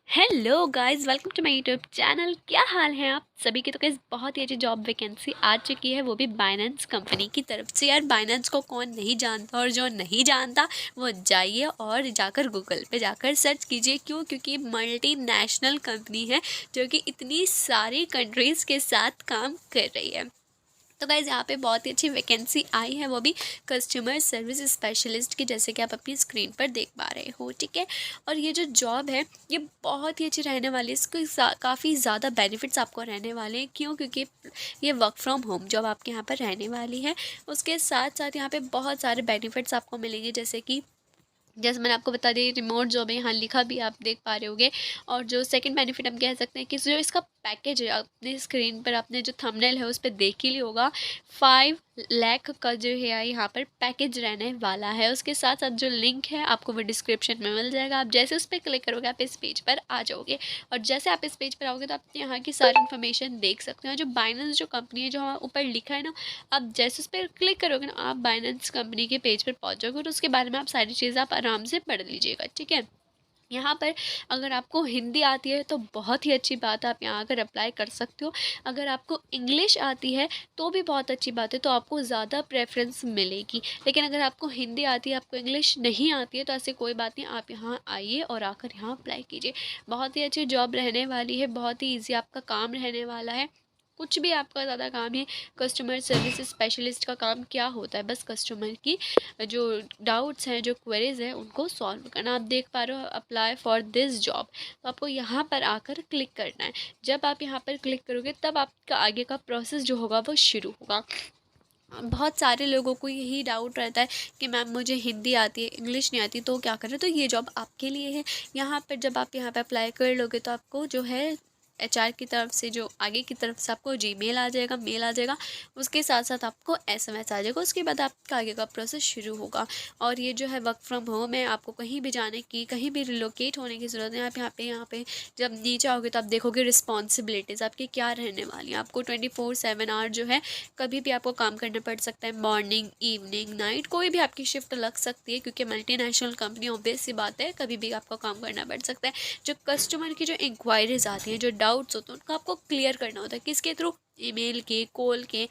Hello guys, welcome to my YouTube channel. क्या हाल है आप सभी के। तो गाइस बहुत ही अच्छी जॉब वैकेंसी आ चुकी है, वो भी बाइनेंस कंपनी की तरफ से। यार बाइनेंस को कौन नहीं जानता, और जो नहीं जानता वो जाइए और जाकर गूगल पे जाकर सर्च कीजिए। क्यों? क्योंकि मल्टीनेशनल कंपनी है जो कि इतनी सारी कंट्रीज़ के साथ काम कर रही है। तो गाइज़ यहाँ पे बहुत ही अच्छी वैकेंसी आई है, वो भी कस्टमर सर्विस स्पेशलिस्ट की, जैसे कि आप अपनी स्क्रीन पर देख पा रहे हो। ठीक है, और ये जो जॉब है ये बहुत ही अच्छी रहने वाली है। इसको काफ़ी ज़्यादा बेनिफिट्स आपको रहने वाले हैं। क्यों? क्योंकि ये वर्क फ्रॉम होम जॉब आपके यहाँ पर रहने वाली है। उसके साथ साथ यहाँ पे बहुत सारे बेनिफिट्स आपको मिलेंगे, जैसे मैंने आपको बता दी रिमोट जॉब है, यहाँ लिखा भी आप देख पा रहे होगे। और जो सेकंड बेनिफिट हम कह सकते हैं कि जो इसका पैकेज है, अपने स्क्रीन पर आपने जो थंबनेल है उस पर देख ही लिया होगा, 5 लाख का जो है यहाँ पर पैकेज रहने वाला है। उसके साथ साथ जो लिंक है आपको वो डिस्क्रिप्शन में मिल जाएगा। आप जैसे उस पर क्लिक करोगे आप इस पेज पर आ जाओगे, और जैसे आप इस पेज पर आओगे तो आप यहाँ की सारी इन्फॉर्मेशन देख सकते हो। जो बाइनेंस जो कंपनी है, जो हमारे ऊपर लिखा है ना, आप जैसे उस पर क्लिक करोगे ना आप बाइनेंस कंपनी के पेज पर पहुँच जाओगे, और उसके बारे में आप सारी चीज़ें आप आराम से पढ़ लीजिएगा। ठीक है, यहाँ पर अगर आपको हिंदी आती है तो बहुत ही अच्छी बात है, आप यहाँ आकर अप्लाई कर सकते हो। अगर आपको इंग्लिश आती है तो भी बहुत अच्छी बात है, तो आपको ज़्यादा प्रेफरेंस मिलेगी। लेकिन अगर आपको हिंदी आती है, आपको इंग्लिश नहीं आती है, तो ऐसे कोई बात नहीं, आप यहाँ आइए और आकर यहाँ अप्लाई कीजिए। बहुत ही अच्छी जॉब रहने वाली है, बहुत ही ईजी आपका काम रहने वाला है। कुछ भी आपका ज़्यादा काम है। कस्टमर सर्विस स्पेशलिस्ट का काम क्या होता है? बस कस्टमर की जो डाउट्स हैं, जो क्वेरीज हैं, उनको सॉल्व करना। आप देख पा रहे हो अप्लाई फॉर दिस जॉब, तो आपको यहाँ पर आकर क्लिक करना है। जब आप यहाँ पर क्लिक करोगे तब आपका आगे का प्रोसेस जो होगा वो शुरू होगा। बहुत सारे लोगों को यही डाउट रहता है कि मैम मुझे हिंदी आती है, इंग्लिश नहीं आती, तो क्या करें। तो ये जॉब आपके लिए है। यहाँ पर जब आप यहाँ पर अप्लाई कर लोगे तो आपको जो है एचआर की तरफ से, जो आगे की तरफ से आपको जीमेल आ जाएगा, मेल आ जाएगा। उसके साथ साथ आपको एसएमएस आ जाएगा। उसके बाद आपका आगे का प्रोसेस शुरू होगा। और ये जो है वर्क फ्रॉम होम है, आपको कहीं भी जाने की, कहीं भी रिलोकेट होने की ज़रूरत नहीं। आप यहाँ पे जब नीचे आओगे तो आप देखोगे रिस्पॉन्सिबिलिटीज़ आपकी क्या रहने वाली हैं। आपको 24/7 आवर जो है कभी भी आपको काम करना पड़ सकता है। मॉर्निंग, इवनिंग, नाइट, कोई भी आपकी शिफ्ट लग सकती है, क्योंकि मल्टीनेशनल कंपनी, ऑब्वियस सी बात है, कभी भी आपको काम करना पड़ सकता है। जो कस्टमर की जो इंक्वायरीज आती हैं, जो डाउट्स होते हैं, उनको आपको क्लियर करना होता है। किसके थ्रू? ईमेल के, कॉल के,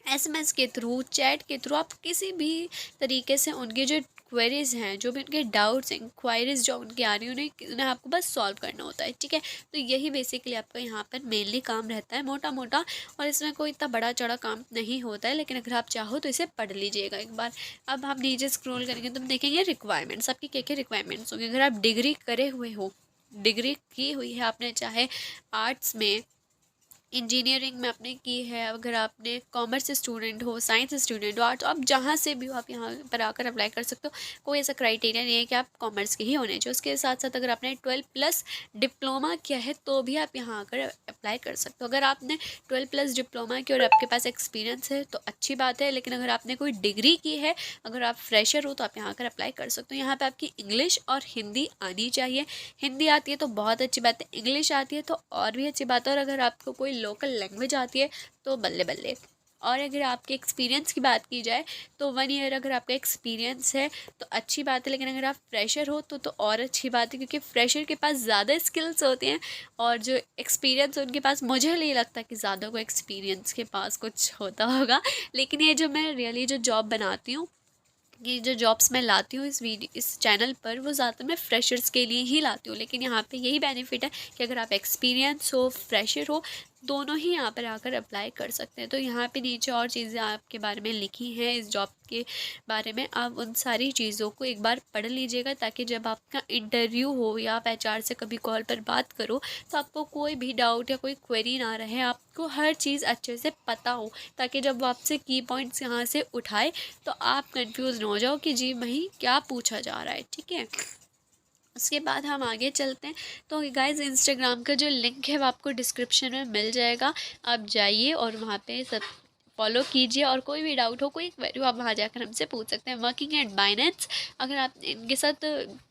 एसएमएस के थ्रू, चैट के थ्रू। आप किसी भी तरीके से उनके जो क्वेरीज हैं, जो भी उनके डाउट्स, इंक्वायरीज जो उनकी आ रही हैं, उन्हें आपको बस सॉल्व करना होता है। ठीक है, तो यही बेसिकली आपका यहाँ पर मेनली काम रहता है, मोटा मोटा। और इसमें कोई इतना बड़ा चढ़ा काम नहीं होता है, लेकिन अगर आप चाहो तो इसे पढ़ लीजिएगा एक बार। अब हम नीचे स्क्रॉल करेंगे तो हम देखेंगे रिक्वायरमेंट्स, आपकी क्या क्या रिक्वायरमेंट्स होंगे। अगर आप डिग्री करे हुए हो, डिग्री की हुई है आपने, चाहे आर्ट्स में, इंजीनियरिंग में आपने की है, अगर आपने कॉमर्स स्टूडेंट हो, साइंस स्टूडेंट हो, आर्ट, आप जहाँ से भी हो आप यहाँ पर आकर अप्लाई कर सकते हो। कोई ऐसा क्राइटेरिया नहीं है कि आप कॉमर्स के ही होने चाहिए। उसके साथ साथ अगर आपने 12+ डिप्लोमा किया है तो भी आप यहाँ आकर अप्लाई कर सकते हो। अगर आपने 12+ डिप्लोमा किया और आपके पास एक्सपीरियंस है तो अच्छी बात है, लेकिन अगर आपने कोई डिग्री की है, अगर आप फ्रेशर हो, तो आप यहाँ आकर अप्लाई कर सकते हो। यहाँ पर आपकी इंग्लिश और हिंदी आनी चाहिए। हिंदी आती है तो बहुत अच्छी बात है, इंग्लिश आती है तो और भी अच्छी बात है, और अगर आपको कोई लोकल लैंग्वेज आती है तो बल्ले बल्ले। और अगर आपके एक्सपीरियंस की बात की जाए तो 1 ईयर अगर आपका एक्सपीरियंस है तो अच्छी बात है, लेकिन अगर आप फ्रेशर हो तो और अच्छी बात है, क्योंकि फ्रेशर के पास ज़्यादा स्किल्स होते हैं, और जो एक्सपीरियंस उनके पास, मुझे नहीं लगता कि ज़्यादा को एक्सपीरियंस के पास कुछ होता होगा। लेकिन ये जो मैं रियली जो जॉब बनाती हूँ, ये जो जॉब्स मैं लाती हूँ इस चैनल पर, वो ज़्यादातर मैं फ्रेशर्स के लिए ही लाती हूँ। लेकिन यहाँ पे यही बेनिफिट है कि अगर आप एक्सपीरियंस हो, फ्रेशर हो, दोनों ही यहाँ पर आकर अप्लाई कर सकते हैं। तो यहाँ पे नीचे और चीज़ें आपके बारे में लिखी हैं, इस जॉब के बारे में। आप उन सारी चीज़ों को एक बार पढ़ लीजिएगा, ताकि जब आपका इंटरव्यू हो या आप एचआर से कभी कॉल पर बात करो तो आपको कोई भी डाउट या कोई क्वेरी ना रहे, आपको हर चीज़ अच्छे से पता हो, ताकि जब वो आपसे की पॉइंट्स यहाँ से उठाए तो आप कंफ्यूज ना हो जाओ कि जी वही क्या पूछा जा रहा है। ठीक है, उसके बाद हम आगे चलते हैं। तो गाइज़ इंस्टाग्राम का जो लिंक है वो आपको डिस्क्रिप्शन में मिल जाएगा, आप जाइए और वहाँ पे सब फॉलो कीजिए। और कोई भी डाउट हो, कोई क्वेरी हो, आप वहाँ जाकर हमसे पूछ सकते हैं। वर्किंग एट बाइनेंस, अगर आप इनके साथ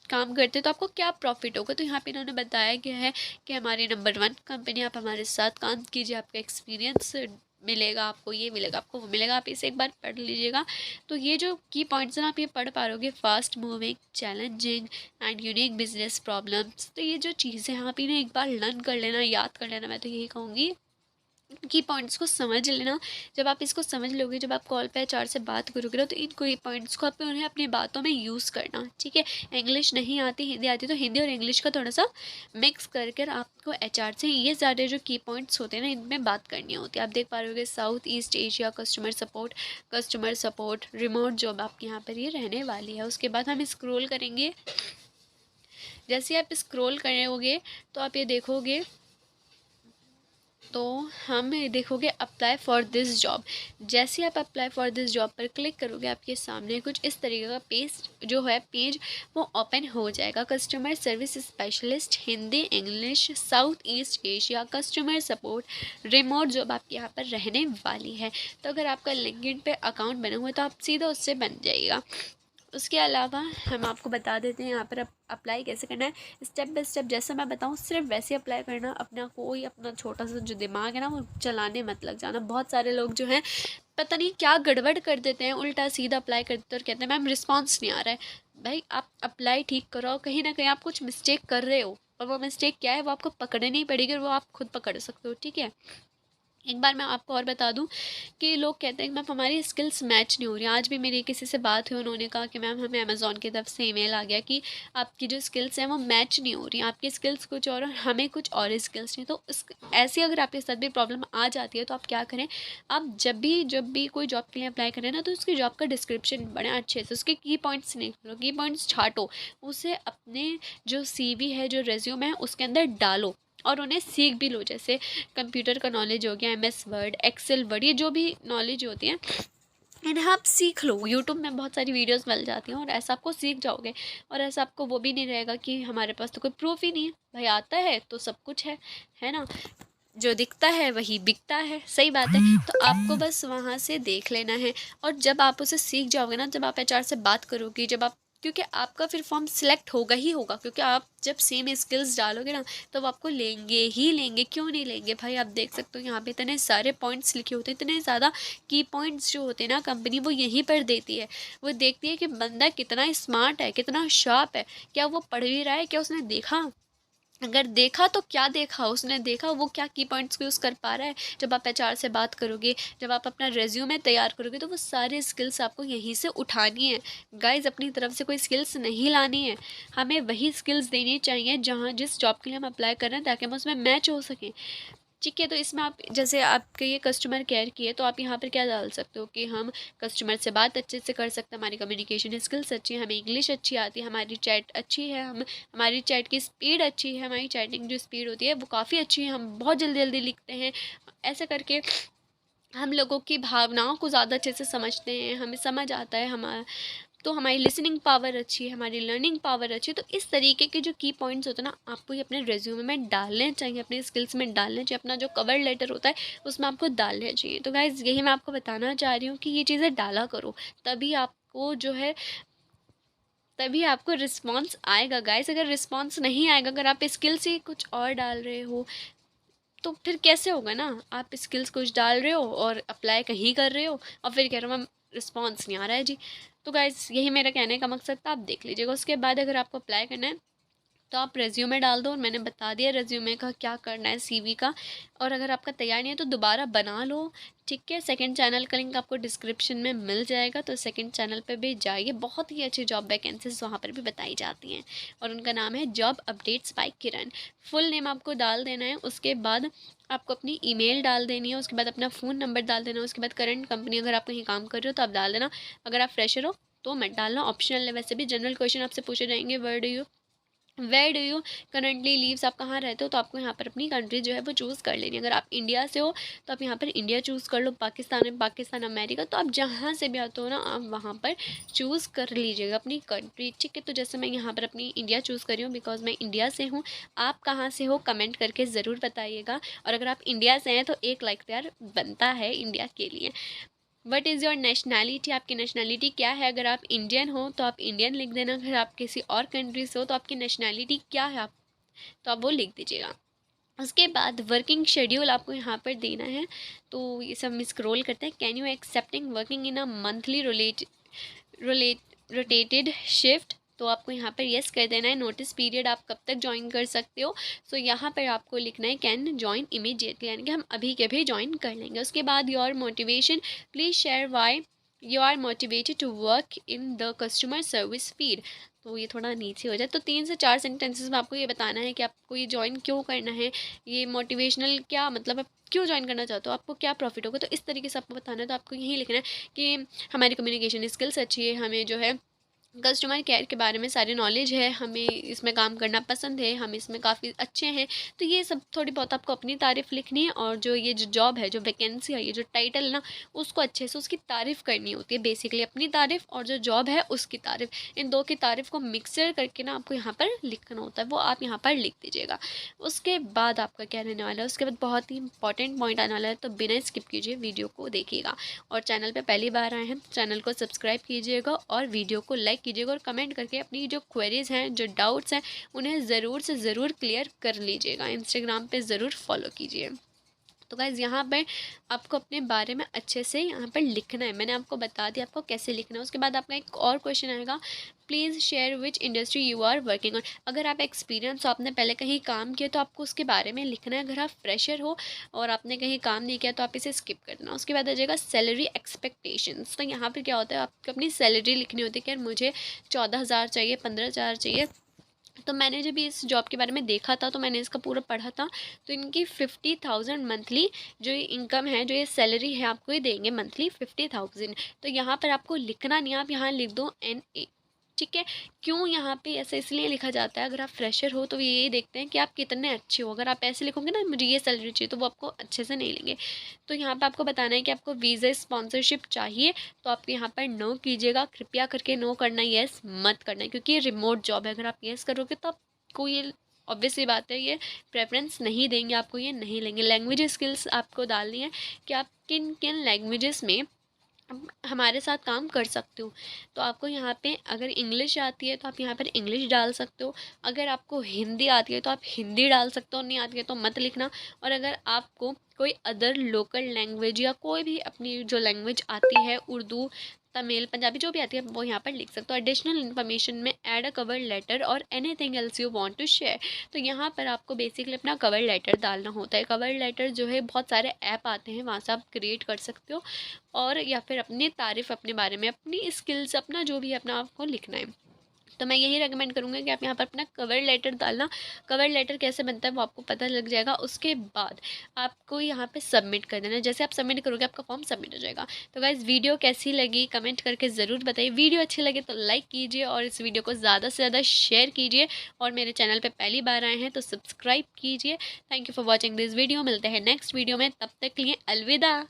काम करते हैं तो आपको क्या प्रॉफिट होगा, तो यहाँ पे इन्होंने बताया गया है कि हमारी नंबर 1 कंपनी, आप हमारे साथ काम कीजिए, आपका एक्सपीरियंस मिलेगा आपको, ये मिलेगा आपको, वो मिलेगा, आप इसे एक बार पढ़ लीजिएगा। तो ये जो की पॉइंट्स हैं आप ये पढ़ पा रहोगे, fast moving, challenging and unique business problems. तो ये जो चीज़ें हैं आप इन्हें एक बार लर्न कर लेना, याद कर लेना, मैं तो यही कहूँगी की पॉइंट्स को समझ लेना। जब आप इसको समझ लोगे, जब आप कॉल पे एचआर से बात करोगे ना, तो इन कोई पॉइंट्स को आप उन्हें अपनी बातों में यूज़ करना, ठीक है। इंग्लिश नहीं आती, हिंदी आती, तो हिंदी और इंग्लिश का थोड़ा सा मिक्स करके आपको एचआर से ये सारे जो की पॉइंट्स होते हैं ना इनमें बात करनी होती है। आप देख पा रहे होगे south east Asia customer support remote job आपके यहाँ पर ये रहने वाली है। उसके बाद हम स्क्रोल करेंगे, जैसे आप स्क्रोल करोगे तो आप ये देखोगे, तो हम देखोगे अप्लाई फॉर दिस जॉब। जैसे आप अप्लाई फॉर दिस जॉब पर क्लिक करोगे आपके सामने कुछ इस तरीके का पेज वो ओपन हो जाएगा। Customer service specialist, Hindi English, south east Asia, customer support, remote job आपके यहाँ पर रहने वाली है। तो अगर आपका लिंक्डइन पे अकाउंट बना हुआ है तो आप सीधा उससे बन जाइएगा। उसके अलावा हम आपको बता देते हैं यहाँ पर अप्लाई कैसे करना है, स्टेप बाय स्टेप जैसे मैं बताऊँ सिर्फ वैसे अप्लाई करना। अपना छोटा सा जो दिमाग है ना वो चलाने मत लग जाना। बहुत सारे लोग जो हैं पता नहीं क्या गड़बड़ कर देते हैं, उल्टा सीधा अप्लाई करते और कहते हैं मैम रिस्पॉन्स नहीं आ रहा है। भाई आप अप्लाई ठीक करो, कहीं ना कहीं आप कुछ मिस्टेक कर रहे हो और वो मिस्टेक क्या है वो आपको पकड़नी पड़ेगी और वो आप खुद पकड़ सकते हो, ठीक है। एक बार मैं आपको और बता दूं कि लोग कहते हैं कि मैम हमारी स्किल्स मैच नहीं हो रही। आज भी मेरी किसी से बात हुई, उन्होंने कहा कि मैम हमें अमेज़ॉन की तरफ से ईमेल आ गया कि आपकी जो स्किल्स हैं वो मैच नहीं हो रही, आपकी स्किल्स कुछ और हमें कुछ और स्किल्स नहीं। तो ऐसी अगर आपके साथ भी प्रॉब्लम आ जाती है तो आप क्या करें, आप जब भी कोई जॉब के लिए अप्लाई करें ना तो उसकी जॉब का डिस्क्रिप्शन बड़े अच्छे से, उसके की पॉइंट्स निकालो, की पॉइंट्स छाटो, उसे अपने जो CV है, जो रेज्यूमे है उसके अंदर डालो और उन्हें सीख भी लो। जैसे कंप्यूटर का नॉलेज हो गया, MS वर्ड, एक्सेल वर्ड, ये जो भी नॉलेज होती है इन्हें आप सीख लो। यूट्यूब में बहुत सारी वीडियोस मिल जाती हैं और ऐसा आपको सीख जाओगे और ऐसा आपको वो भी नहीं रहेगा कि हमारे पास तो कोई प्रूफ ही नहीं है। भाई आता है तो सब कुछ है ना, जो दिखता है वही बिकता है, सही बात है। तो आपको बस वहाँ से देख लेना है और जब आप उसे सीख जाओगे ना, जब आप HR से बात करोगे, जब आप, क्योंकि आपका फिर फॉर्म सिलेक्ट होगा ही होगा, क्योंकि आप जब सेम स्किल्स डालोगे ना तो वो आपको लेंगे ही लेंगे, क्यों नहीं लेंगे भाई। आप देख सकते हो यहाँ पे इतने सारे पॉइंट्स लिखे होते हैं, इतने ज़्यादा की पॉइंट्स जो होते हैं ना कंपनी वो यहीं पर देती है। वो देखती है कि बंदा कितना स्मार्ट है, कितना शार्प है, क्या वो पढ़ भी रहा है, क्या उसने देखा, अगर देखा तो क्या देखा, उसने देखा वो क्या की पॉइंट्स यूज़ कर पा रहा है। जब आप HR से बात करोगे, जब आप अपना रेज्यूमे तैयार करोगे तो वो सारे स्किल्स आपको यहीं से उठानी है। गाइज अपनी तरफ से कोई स्किल्स नहीं लानी है, हमें वही स्किल्स देनी चाहिए जहाँ जिस जॉब के लिए हम अप्लाई कर रहे हैं, ताकि हम उसमें मैच हो सकें, ठीक है। तो इसमें आप जैसे आपके ये कस्टमर केयर की है तो आप यहाँ पर क्या डाल सकते हो कि हम कस्टमर से बात अच्छे से कर सकते हैं, हमारी कम्युनिकेशन स्किल्स अच्छी है, हमें इंग्लिश अच्छी आती है, हमारी चैट अच्छी है, हमारी चैट की स्पीड अच्छी है, हमारी चैटिंग जो स्पीड होती है वो काफ़ी अच्छी है, हम बहुत जल्दी जल्दी लिखते हैं। ऐसा करके हम लोगों की भावनाओं को ज़्यादा अच्छे से समझते हैं, हमें समझ आता है हमारा, तो हमारी लिसनिंग पावर अच्छी है, हमारी लर्निंग पावर अच्छी है। तो इस तरीके के जो की पॉइंट्स होते हैं ना आपको ये अपने रेज्यूमे में डालने चाहिए, अपने स्किल्स में डालने चाहिए, अपना जो कवर लेटर होता है उसमें आपको डालने चाहिए। तो गाइज़ यही मैं आपको बताना चाह रही हूँ कि ये चीज़ें डाला करो, तभी आपको जो है तभी आपको रिस्पॉन्स आएगा। गाइस अगर रिस्पॉन्स नहीं आएगा, अगर आप स्किल्स ही कुछ और डाल रहे हो तो फिर कैसे होगा ना, आप स्किल्स कुछ डाल रहे हो और अप्लाई कहीं कर रहे हो और फिर कह रहे हो मैम रिस्पॉन्स नहीं आ रहा है जी। तो गाइस यही मेरा कहने का मकसद था, आप देख लीजिएगा। उसके बाद अगर आपको अप्लाई करना है तो आप रेज्यूमे डाल दो, और मैंने बता दिया रेज्यूमे का क्या करना है, CV का। और अगर आपका तैयार नहीं है तो दोबारा बना लो, ठीक है। सेकंड चैनल का लिंक आपको डिस्क्रिप्शन में मिल जाएगा, तो सेकंड चैनल पे भी जाइए, बहुत ही अच्छी जॉब वैकेंसीज वहाँ पर भी बताई जाती हैं और उनका नाम है जॉब अपडेट्स बाय किरण। फुल नेम आपको डाल देना है, उसके बाद आपको अपनी ईमेल डाल देनी है, उसके बाद अपना फ़ोन नंबर डाल देना है, उसके बाद करंट कंपनी अगर आप कहीं काम कर रहे हो तो आप डाल देना, अगर आप फ्रेशर हो तो मत डालना, ऑप्शनल है। वैसे भी जनरल क्वेश्चन आपसे पूछे जाएंगे, where do you currently lives, आप कहाँ रहते हो, तो आपको यहाँ पर अपनी कंट्री जो है वो चूज़ कर लेनी है। अगर आप इंडिया से हो तो आप यहाँ पर इंडिया चूज़ कर लो, पाकिस्तान है पाकिस्तान, अमेरिका, तो आप जहाँ से भी आते हो ना आप वहाँ पर चूज़ कर लीजिएगा अपनी कंट्री, ठीक है। तो जैसे मैं यहाँ पर अपनी इंडिया चूज़ करी हूँ बिकॉज मैं इंडिया से हूँ। आप कहाँ से हो कमेंट करके ज़रूर बताइएगा, और अगर आप इंडिया से हैं तो एक लाइक तो यार बनता है इंडिया के लिए। वट इज़ योर नेशनैलिटी, आपकी नेशनैलिटी क्या है, अगर आप इंडियन हो तो आप इंडियन लिख देना, अगर आप किसी और कंट्री से हो तो आपकी नेशनैलिटी क्या है आप तो आप वो लिख दीजिएगा। उसके बाद वर्किंग शेड्यूल आपको यहाँ पर देना है। तो ये सब हम स्क्रॉल करते हैं। Can you accepting working in a monthly rotated shift, तो आपको यहाँ पर येस कर देना है। नोटिस पीरियड आप कब तक ज्वाइन कर सकते हो, सो यहाँ पर आपको लिखना है कैन ज्वाइन इमीडिएटली, यानी कि हम अभी के भी ज्वाइन कर लेंगे। उसके बाद your motivation, please share why you are motivated to work in the customer service field. तो ये थोड़ा नीचे हो जाए, तो 3 से 4 सेंटेंसेस में आपको ये बताना है कि आपको ये ज्वाइन क्यों करना है, ये मोटिवेशनल क्या मतलब आप क्यों ज्वाइन करना चाहते हो, आपको क्या प्रॉफिट होगा, तो इस तरीके से आपको बताना है। तो आपको यही लिखना है कि हमारी कम्युनिकेशन स्किल्स अच्छी है, हमें जो है कस्टमर केयर के बारे में सारी नॉलेज है, हमें इसमें काम करना पसंद है, हम इसमें काफ़ी अच्छे हैं। तो ये सब थोड़ी बहुत आपको अपनी तारीफ़ लिखनी है, और जो ये जो जॉब है, जो वैकेंसी है, ये जो टाइटल है ना, उसको अच्छे से उसकी तारीफ़ करनी होती है। बेसिकली अपनी तारीफ़ और जो जॉब है उसकी तारीफ़, इन दो की तारीफ़ को मिक्सर करके ना आपको यहाँ पर लिखना होता है, वो आप यहाँ पर लिख दीजिएगा। उसके बाद आपका क्या रहने वाला है, उसके बाद बहुत ही इंपॉर्टेंट पॉइंट आने वाला है, तो बिना स्किप कीजिए वीडियो को देखिएगा। और चैनल पर पहली बार आए हैं तो चैनल को सब्सक्राइब कीजिएगा और वीडियो को लाइक कीजिएगा, और कमेंट करके अपनी जो क्वेरीज़ हैं, जो डाउट्स हैं, उन्हें ज़रूर से ज़रूर क्लियर कर लीजिएगा। इंस्टाग्राम पे ज़रूर फॉलो कीजिए। तो गाइज़ यहाँ पर आपको अपने बारे में अच्छे से यहाँ पर लिखना है। मैंने आपको बता दिया आपको कैसे लिखना है। उसके बाद आपका एक और क्वेश्चन आएगा, please share which industry you are working on. अगर आप एक्सपीरियंस हो, आपने पहले कहीं काम किया, तो आपको उसके बारे में लिखना है। अगर आप फ्रेशर हो और आपने कहीं काम नहीं किया तो आप इसे स्किप करना। उसके बाद आ जाएगा सैलरी एक्सपेक्टेशंस। तो यहाँ पर क्या होता है, आपको अपनी सैलरी लिखनी होती है कि यार मुझे 14,000 चाहिए, 15,000 चाहिए। तो मैंने जब इस जॉब के बारे में देखा था, तो मैंने इसका पूरा पढ़ा था, तो इनकी 50,000 मंथली जो ये इनकम है, जो ये सैलरी है, आपको ये देंगे मंथली 50,000। तो यहाँ पर आपको लिखना नहीं, आप यहाँ लिख दो NA, ठीक है। क्यों यहाँ पे ऐसे इसलिए लिखा जाता है, अगर आप फ्रेशर हो तो ये यही देखते हैं कि आप कितने अच्छे हो। अगर आप ऐसे लिखोगे ना मुझे ये सैलरी चाहिए, तो वो आपको अच्छे से नहीं लेंगे। तो यहाँ पे आपको बताना है कि आपको वीज़ा स्पॉन्सरशिप चाहिए, तो आप यहाँ पर नो कीजिएगा, कृपया करके नो करना, येस मत करना, क्योंकि ये रिमोट जॉब है। अगर आप येस करोगे तो आपको ये ऑब्वियसली बात है, ये प्रेफरेंस नहीं देंगे, आपको ये नहीं लेंगे। लैंग्वेज स्किल्स आपको डालनी है कि आप किन किन लैंग्वेजेस में हमारे साथ काम कर सकते हो। तो आपको यहाँ पे अगर इंग्लिश आती है तो आप यहाँ पर इंग्लिश डाल सकते हो, अगर आपको हिंदी आती है तो आप हिंदी डाल सकते हो, नहीं आती है तो मत लिखना। और अगर आपको कोई अदर लोकल लैंग्वेज या कोई भी अपनी जो लैंग्वेज आती है, उर्दू, तमिल, पंजाबी, जो भी आती है वो यहाँ पर लिख सकते हो। एडिशनल इन्फॉर्मेशन में ऐड अ कवर लेटर और anything else you want to share. तो यहाँ पर आपको बेसिकली अपना कवर लेटर डालना होता है। कवर लेटर जो है बहुत सारे ऐप आते हैं, वहाँ से आप क्रिएट कर सकते हो, और या फिर अपनी तारीफ़, अपने बारे में, अपनी स्किल्स, अपना जो भी है अपना आपको लिखना है। तो मैं यही रेकमेंड करूँगी कि आप यहाँ पर अपना कवर लेटर डालना। कवर लेटर कैसे बनता है वो आपको पता लग जाएगा। उसके बाद आपको यहाँ पे सबमिट कर देना है। जैसे आप सबमिट करोगे आपका फॉर्म सबमिट हो जाएगा। तो गाइज़ वीडियो कैसी लगी कमेंट करके ज़रूर बताइए। वीडियो अच्छी लगे तो लाइक कीजिए और इस वीडियो को ज़्यादा से ज़्यादा शेयर कीजिए, और मेरे चैनल पर पहली बार आए हैं तो सब्सक्राइब कीजिए। Thank you for watching this video. मिलते हैं नेक्स्ट वीडियो में, तब तक के लिए अलविदा।